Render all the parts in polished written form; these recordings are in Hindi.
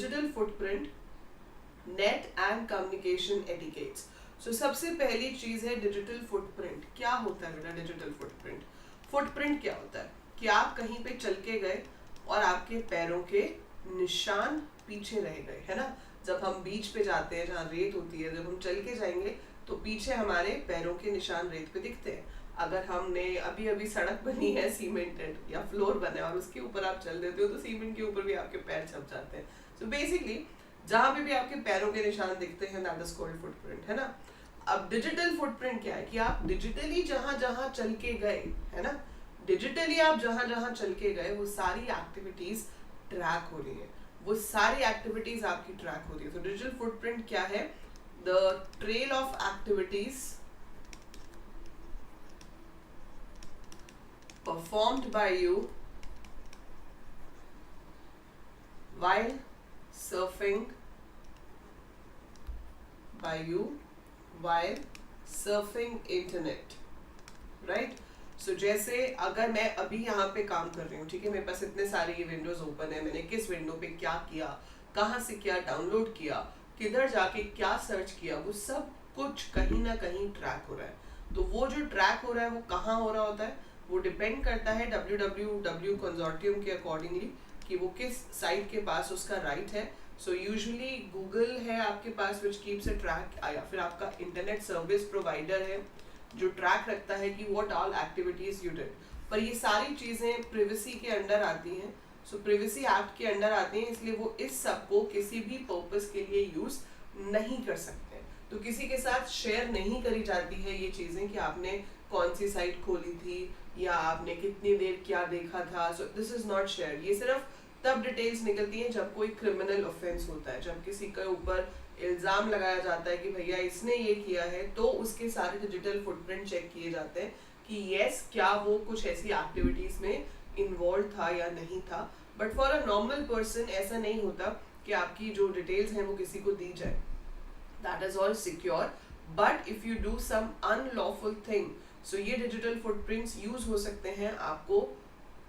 Digital footprint, net and communication etiquettes. So सबसे पहली चीज है डिजिटल फुटप्रिंट। क्या होता है बेटा डिजिटल फुटप्रिंट? फुटप्रिंट क्या होता है कि आप कहीं पे चल के गए और आपके पैरों के निशान पीछे रह गए, है ना। जब हम बीच पे जाते हैं जहाँ रेत होती है, जब हम चल के जाएंगे तो पीछे हमारे पैरों के निशान रेत पे दिखते हैं। अगर हमने अभी अभी सड़क बनी है सीमेंटेड या फ्लोर बना है और उसके ऊपर आप चल देते हो तो सीमेंट के ऊपर भी आपके पैर छप जाते हैं। सो बेसिकली जहां पे भी आपके पैरों के निशान दिखते हैं दैट इज कॉल्ड फुटप्रिंट, है ना। अब डिजिटल फुटप्रिंट क्या है कि आप डिजिटली जहां जहां चल के गए, है ना, डिजिटली आप जहां जहां चल के गए वो सारी एक्टिविटीज ट्रैक हो रही है, वो सारी एक्टिविटीज आपकी ट्रैक हो रही है। तो डिजिटल फुटप्रिंट क्या है? The trail of activities performed by you while surfing internet, right. So जैसे अगर मैं अभी यहाँ पे काम कर रही हूँ, ठीक है, मेरे पास इतने सारे ये विंडोज ओपन है, मैंने किस विंडो पे क्या किया, कहाँ से क्या डाउनलोड किया, किधर जाके क्या सर्च किया, वो सब कुछ कहीं ना कहीं ट्रैक हो रहा है। तो वो जो ट्रैक हो रहा है वो कहाँ हो रहा होता है, वो डिपेंड करता है www कंसोर्टियम के अकॉर्डिंगली कि वो किस साइट के पास उसका राइट है। सो यूजुअली गूगल है आपके पास विच कीप्स अ ट्रैक, या फिर आपका इंटरनेट सर्विस प्रोवाइडर है जो ट्रैक रखता है कि what all activities you did. पर ये सारी चीजें प्रिवेसी के अंडर आती हैं, सो प्रिवेसी एक्ट के अंडर आती हैं, इसलिए वो इस सब को किसी भी पर्पस के लिए यूज नहीं कर सकते। तो किसी के साथ शेयर नहीं करी जाती है ये चीजें कि आपने कौन सी साइट खोली थी या आपने कितनी देर क्या देखा था। So this is not share. ये सिर्फ तब डिटेल्स निकलती हैं जब कोई क्रिमिनल ऑफेंस होता है, जब किसी के ऊपर इल्जाम लगाया जाता है कि भैया इसने ये किया है, तो उसके सारे डिजिटल फुटप्रिंट चेक किए जाते हैं कि यस क्या वो कुछ ऐसी एक्टिविटीज में इन्वॉल्व था या नहीं था। But for a normal person ऐसा नहीं होता कि आपकी जो डिटेल्स हैं वो किसी को दी जाए। That is all secure. But if you do some unlawful thing, so ये डिजिटल फुटप्रिंट्स यूज हो सकते हैं आपको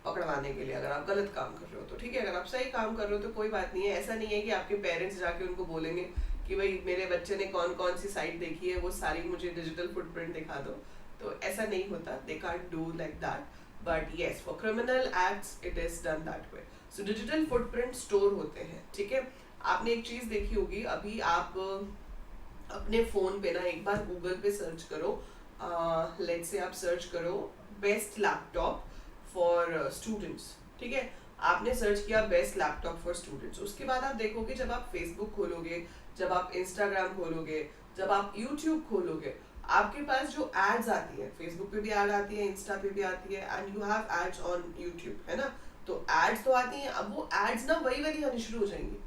पकड़वाने के लिए, अगर आप गलत काम कर रहे हो तो। ठीक है, अगर आप सही काम कर रहे हो तो कोई बात नहीं है। ऐसा नहीं है कि आपके पेरेंट्स जाके उनको बोलेंगे कि भाई मेरे बच्चे ने कौन कौन सी साइट देखी है वो सारी मुझे डिजिटल फुटप्रिंट दिखा दो। तो ऐसा नहीं होता, they can't do like that. But yes, for criminal acts it is done that way. So digital footprint store होते हैं, ठीक है। आपने एक चीज देखी होगी, अभी आप अपने फोन पे ना एक बार गूगल पे सर्च करो, लेट्स से आप सर्च करो बेस्ट लैपटॉप फॉर स्टूडेंट्स, ठीक है। आपने सर्च किया बेस्ट लैपटॉप फॉर स्टूडेंट्स, उसके बाद आप देखोगे जब आप फेसबुक खोलोगे, जब आप इंस्टाग्राम खोलोगे, जब आप यूट्यूब खोलोगे, आपके पास जो एड्स आती है, फेसबुक पे भी एड आती है, इंस्टा पे भी आती है, and you have ads on YouTube, है ना। तो एड्स तो आती हैं, अब वो एड्स ना वही वाली आनी शुरू हो जाएंगी,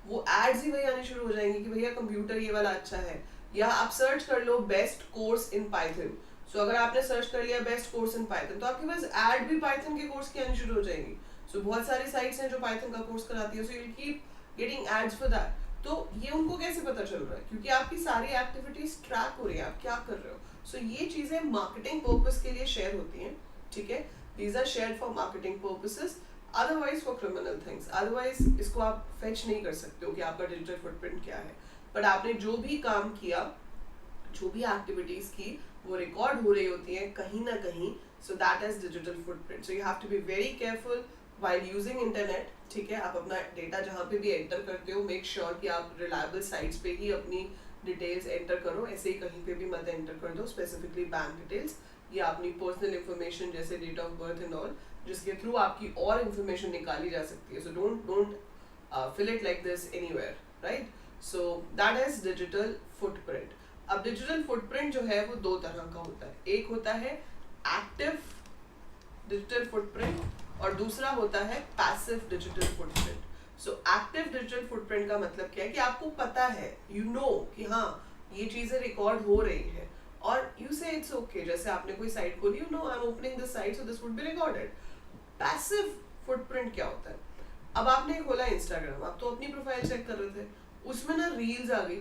वो एड्स ही वही आनी शुरू हो जाएंगी कि भैया कंप्यूटर ये वाला अच्छा है। या आप सर्च कर लो बेस्ट कोर्स इन पाइथन। सो अगर आपने सर्च कर लिया बेस्ट कोर्स इन पाइथन तो आपके पास ऐड भी पाइथन के कोर्स की आनी शुरू हो जाएंगी। सो बहुत सारी साइट्स हैं जो पाइथन का कोर्स कराती है, so you keep getting ads for that. तो ये उनको कैसे पता चल रहा है? क्योंकि आपकी सारी एक्टिविटीज ट्रैक हो रही है, आप क्या कर रहे हो। सो ये चीजें मार्केटिंग पर्पस के लिए शेयर होती हैं, ठीक है। These are share for marketing purposes, otherwise for criminal things. Otherwise इसको आप फेच नहीं कर सकते हो कि आपका डिजिटल फुटप्रिंट क्या है। बट आपने जो भी काम किया, जो भी एक्टिविटीज की, वो रिकॉर्ड हो रही होती है कहीं ना कहीं। So that is digital footprint. So you have to be very careful while using internet, ठीक है। आप अपना डेटा जहाँ पे भी एंटर करते हो, मेक श्योर कि आप रिलायबल साइट्स पे ही अपनी डिटेल्स एंटर करो, ऐसे ही कहीं पे भी मत एंटर कर दो, स्पेसिफिकली बैंक डिटेल्स या अपनी पर्सनल इंफॉर्मेशन जैसे date of birth and all, जिसके थ्रू आपकी और इंफॉर्मेशन निकाली जा सकती है। So don't fill it like this anywhere, right? So that is digital footprint. अब डिजिटल फुटप्रिंट जो है वो दो तरह का होता है, एक होता है एक्टिव डिजिटल फुटप्रिंट और दूसरा होता है passive digital footprint. So active digital footprint का मतलब क्या है कि आपको पता है, यू नो कि हाँ ये चीजें रिकॉर्ड हो रही है और यू से इट्स ओके। जैसे आपने कोई साइट खोली, you know I am opening this site so this would be recorded. Passive footprint क्या होता है? अब आपने खोला इंस्टाग्राम, आप तो अपनी प्रोफाइल चेक कर रहे थे, उसमें ना रील्स आ गई,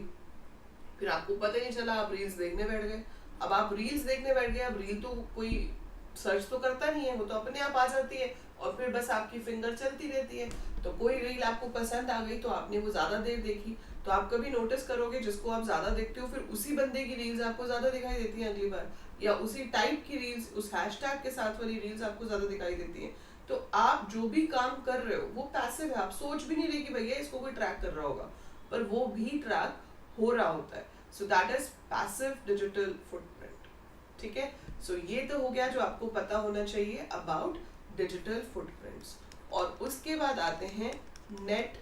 फिर आपको पता ही नहीं चला, आप रील्स देखने बैठ गए। अब आप रील्स देखने बैठ गए, अब रील तो कोई सर्च तो करता नहीं है, वो तो अपने आप आ जाती है और फिर बस आपकी फिंगर चलती रहती है। तो कोई रील आपको पसंद आ गई तो आपने वो ज्यादा देर देखी, तो आप कभी नोटिस करोगे जिसको आप ज्यादा देखते हो फिर उसी बंदे की रील्स आपको ज्यादा दिखाई देती हैं अगली बार, या उसी टाइप की रील्स, उस हैशटैग के साथ वाली रील्स आपको ज्यादा दिखाई देती हैं। तो आप जो भी काम कर रहे हो वो पैसिव है, आप सोच भी नहीं रहे कि भैया इसको कोई ट्रैक कर रहा होगा, पर वो भी ट्रैक हो रहा होता है। सो that is passive digital footprint. ठीक है, सो ये तो हो गया जो आपको पता होना चाहिए अबाउट डिजिटल फुटप्रिंट्स। और उसके बाद आते हैं नेट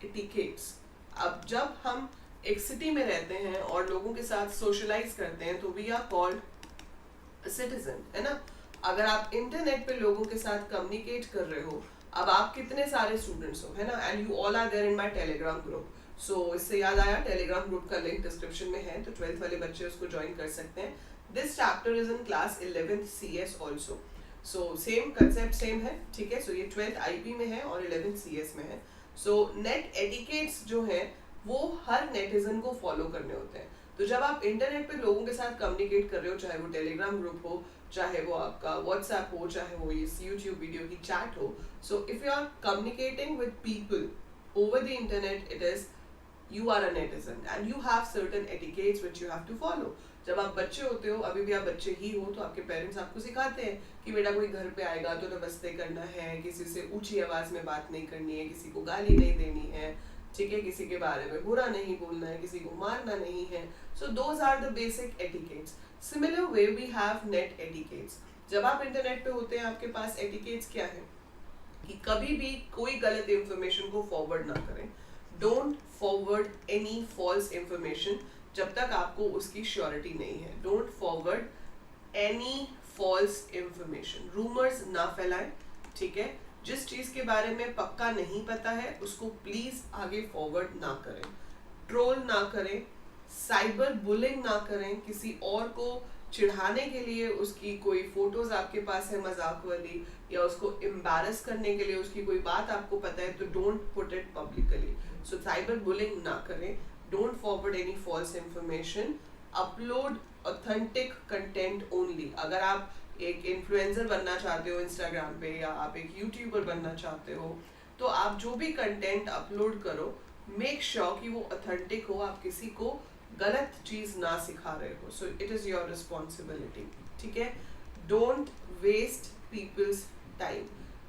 एटिकेट्स। अब जब हम एक सिटी में रहते हैं और लोगों के साथ सोशलाइज करते हैं तो वी आर कॉल्ड सिटीजन, है ना। अगर आप इंटरनेट पे लोगों के साथ कम्युनिकेट कर रहे हो, अब आप कितने सारे स्टूडेंट्स हो, है ना, and you all are there in my Telegram group. So इससे याद आया, टेलीग्राम ग्रुप का लिंक डिस्क्रिप्शन में है, तो 12th वाले बच्चे उसको ज्वाइन कर सकते हैं। This chapter is in class 11th CS also. So same concept same है, ठीक है। सो ये 12th IP में है और 11th CS में है। सो नेट एटिकेट्स जो है वो हर नेटिजन को फॉलो करने होते हैं। तो जब आप इंटरनेट पे लोगों के साथ कम्युनिकेट कर रहे हो, चाहे वो टेलीग्राम ग्रुप हो, चाहे वो आपका व्हाट्सएप हो, चाहे वो इस यूट्यूब वीडियो की चैट हो, so if you are communicating with people over the internet, it is you are a netizen and you have certain etiquettes which you have to follow. जब आप बच्चे होते हो, अभी भी आप बच्चे ही हो, तो आपके पेरेंट्स आपको सिखाते हैं कि बेटा कोई घर पे आएगा तो नमस्ते करना है, किसी से ऊंची आवाज में बात नहीं करनी है, किसी को गाली नहीं देनी है, ठीक है, किसी के बारे में बुरा नहीं बोलना है, किसी को मारना नहीं है। So those are the basic etiquettes. Similar way we have net etiquettes. जब आप इंटरनेट पे होते हैं आपके पास एटिकेट्स क्या है कि कभी भी कोई गलत इंफॉर्मेशन को फॉरवर्ड ना करें। Don't forward any false information जब तक आपको उसकी श्योरिटी नहीं है। Don't forward any false information, rumours ना फैलाएं, ठीक है। जिस चीज के बारे में पक्का नहीं पता है उसको प्लीज आगे फॉरवर्ड ना करें। ट्रोल ना करें, साइबर बुलिंग ना करें, किसी और को चिढ़ाने के लिए उसकी कोई फोटोज आपके पास है मजाक वाली, या उसको एम्बैरस करने के लिए उसकी कोई बात आपको पता है, तो don't put it publicly. So cyber bullying ना करें, don't forward any false information, upload authentic content only. अगर आप एक इन्फ्लुएंसर बनना चाहते हो इंस्टाग्राम पे, या आप एक यूट्यूबर बनना चाहते हो, तो आप जो भी कंटेंट अपलोड करो मेक श्योर कि वो ऑथेंटिक हो, आप किसी को गलत चीज ना सिखा रहे हो। So it is your responsibility, ठीक है। Don't waste people's time,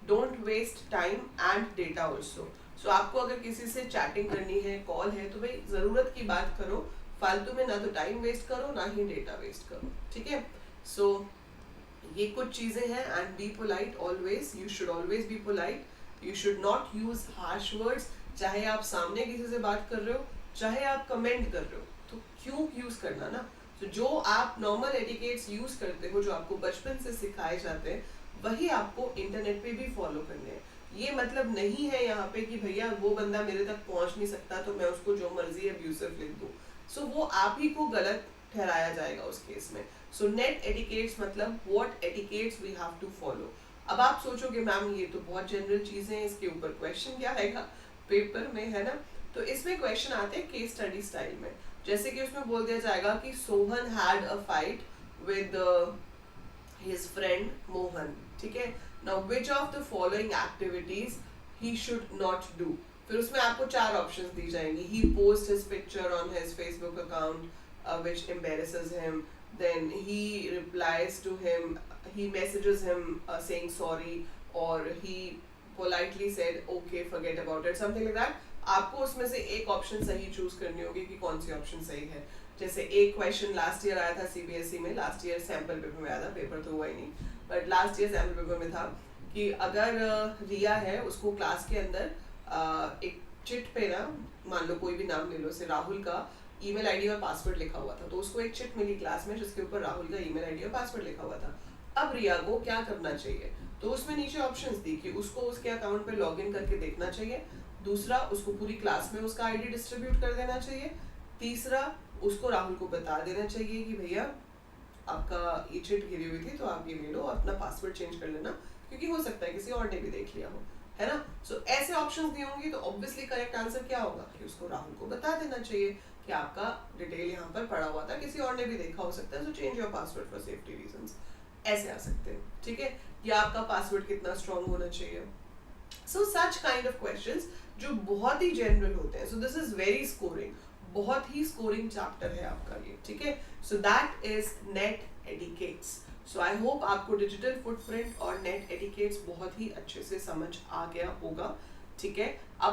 don't waste time and data also. So आपको अगर किसी से चैटिंग करनी है, कॉल है, तो भाई जरूरत की बात करो, फालतू में ना तो टाइम वेस्ट करो ना ही डेटा वेस्ट करो, ठीक है। सो ये कुछ चीजें हैं। And be polite always, you should always be polite, you should not use harsh words. चाहे आप सामने किसी से बात कर रहे हो, चाहे आप कमेंट कर रहे हो, तो क्यों यूज करना ना। तो जो आप नॉर्मल एटिकेट्स यूज करते हो, जो आपको बचपन से सिखाए जाते हैं, वही आपको इंटरनेट पे भी फॉलो करने हैं। ये मतलब नहीं है यहाँ पे कि भैया वो बंदा मेरे तक पहुंच नहीं सकता तो मैं उसको जो मर्जी अब्यूसिव लिख दूं। सो वो आप ही को गलत ठहराया जाएगा उस केस में। सो नेट एटिकेट्स मतलब what etiquettes we have to follow. अब आप सोचोगे मैम ये तो बहुत जनरल चीजें हैं, इसके ऊपर क्वेश्चन क्या आएगा पेपर में, है ना। तो इसमें क्वेश्चन आते हैं केस स्टडी स्टाइल में। जैसे कि उसमें बोल दिया जाएगा कि Sohan had a fight with his friend Mohan, ठीक है। Now which of the following activities he should not do. फिर उसमें आपको 4 ऑप्शंस दी जाएंगी। He post his picture on his Facebook account which embarrasses him, then he replies to him, he messages him saying sorry, or he politely said okay forget about it, something like that। आपको उसमें से एक ऑप्शन सही चूज करनी होगी कि कौन सी ऑप्शन सही है। जैसे एक क्वेश्चन लास्ट ईयर आया था CBSE में, लास्ट ईयर सैम्पल पेपर में आया था, पेपर तो हुआ ही नहीं, but last year sample paper में था कि अगर रिया है, उसको क्लास के अंदर एक चिट पे ना, मान लो कोई भी नाम ले लो, से राहुल का ईमेल आईडी और पासवर्ड लिखा हुआ था, तो उसको एक चिट मिली क्लास में जिसके ऊपर राहुल का ईमेल आईडी और पासवर्ड लिखा हुआ था। अब रिया को क्या करना चाहिए, तो उसमें नीचे ऑप्शंस दी कि उसको उसके अकाउंट पे लॉगिन करके देखना चाहिए, दूसरा उसको पूरी क्लास में उसका आईडी डिस्ट्रीब्यूट कर देना चाहिए, तीसरा उसको राहुल को बता देना चाहिए कि भैया आपका ये चिट गिरी हुई थी तो आप ये ले लो और अपना पासवर्ड चेंज कर लेना, क्योंकि हो सकता है किसी और ने भी देख लिया हो, है ना। सो ऐसे ऑप्शंस दी होंगी तो ऑब्वियसली करेक्ट आंसर क्या होगा कि उसको राहुल को बता देना चाहिए कि आपका डिटेल यहाँ पर पड़ा हुआ था, किसी और ने भी देखा हो सकता है, so change your password for safety reasons. ऐसे आ सकते हैं, ठीक है, या आपका पासवर्ड कितना स्ट्रांग होना चाहिए। सो सच काइंड ऑफ क्वेश्चंस जो बहुत ही जनरल होते हैं। So this is very scoring, बहुत ही स्कोरिंग चैप्टर है आपका ये, ठीक है। सो that is net etiquettes. So I hope आपको डिजिटल फुटप्रिंट और नेट एटिकेट्स बहुत ही अच्छे से समझ आ गया होगा, ठीक है। अब